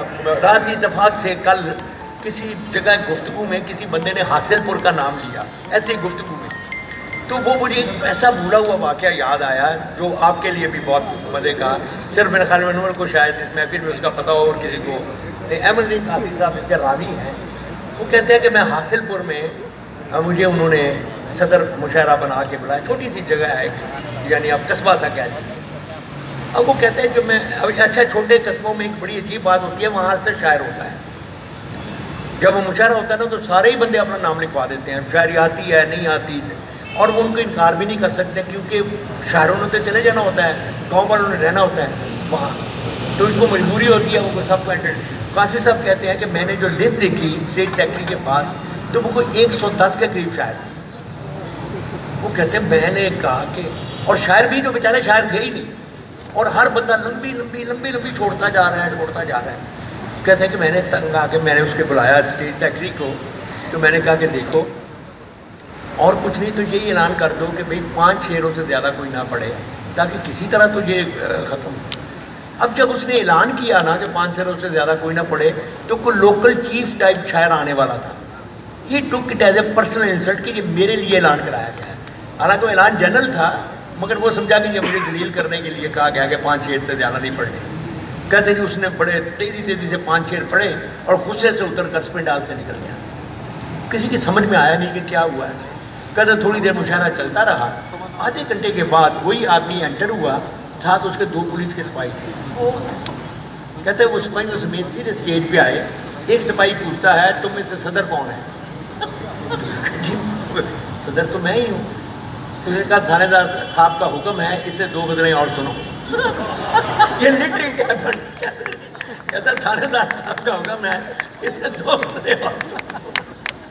رات اتفاق سے کل کسی جگہ گفتگو میں کسی بندے نے حاصل پور کا نام لیا، ایسے ہی گفتگو میں، تو وہ مجھے ایسا بھولا ہوا واقعہ یاد آیا جو آپ کے لیے بھی بہت مزے کا، صرف میرے خیال میں انور کو شاید اس محفل میں اس کا پتہ ہو اور کسی کو۔ احمد الدین قاصد صاحب ان کے راوی ہیں، وہ کہتے ہیں کہ میں حاصل پور میں مجھے انہوں نے صدر مشاعرہ بنا کے بلایا، چھوٹی سی جگہ ہے یعنی آپ قصبہ سا کہہ دیں۔ اب وہ کہتے ہیں کہ میں اچھا چھوٹے قصبوں میں ایک بڑی عجیب بات ہوتی ہے، وہاں سے شاعر ہوتا ہے، جب وہ مشاعرہ ہوتا ہے نا تو سارے ہی بندے اپنا نام لکھوا دیتے ہیں، شاعری آتی ہے نہیں آتی، اور وہ ان کو انکار بھی نہیں کر سکتے کیونکہ شاعروں نے تو چلے جانا ہوتا ہے، گاؤں والوں نے رہنا ہوتا ہے وہاں، تو اس کو مجبوری ہوتی ہے وہ سب کو قاسمی صاحب کہتے ہیں کہ میں نے جو لسٹ دیکھی اسٹیٹ سیکرٹری کے پاس تو وہ کوئی 110 کے قریب شاعر تھے۔ وہ کہتے ہیں میں نے کہا کہ اور شاعر بھی جو بیچارے شاعر تھے ہی نہیں، اور ہر بندہ لمبی لمبی لمبی لمبی چھوڑتا جا رہا ہے۔ کہتے ہیں کہ میں نے تنگ آ کے میں نے اس کے بلایا اسٹیٹ سیکرٹری کو، تو میں نے کہا کہ دیکھو اور کچھ نہیں تو یہی اعلان کر دو کہ بھئی 5 شعروں سے زیادہ کوئی نہ پڑھے تاکہ کسی طرح تو یہ ختم۔ اب جب اس نے اعلان کیا نا کہ 5 شعروں سے زیادہ کوئی نہ پڑھے تو کوئی لوکل چیف ٹائپ شاعر آنے والا تھا، یہ took it as a personal insult کہ یہ میرے لیے اعلان کرایا گیا ہے، حالانکہ وہ اعلان جنرل تھا مگر وہ سمجھا کہ یہ مجھے ذلیل کرنے کے لیے کہا گیا کہ 5 شعر سے زیادہ نہیں پڑھنے۔ کہتے ہیں اس نے بڑے تیزی سے 5 شعر پڑھے اور غصے سے اتر کر اسپنڈال سے نکل گیا، کسی کی سمجھ میں آیا نہیں کہ کیا ہوا ہے۔ کہتے ہیں تھوڑی دیر مشاعرہ چلتا رہا، آدھے گھنٹے کے بعد وہی آدمی انٹر ہوا، ساتھ اس کے 2 پولیس کے سپاہی تھے۔ کہتے ہیں وہ سپاہی میں سمیت سیدھے اسٹیج پہ آئے، ایک سپاہی پوچھتا ہے تم میں سے صدر کون ہے؟ جی صدر تو میں ہی ہوں۔ اس نے کہا تھانے دار صاحب کا حکم ہے اس سے 2 غزلیں اور سنو۔ یہ لٹری کہتا ہے تھانے دار صاحب کا حکم ہے اس سے 2 غزلیں اور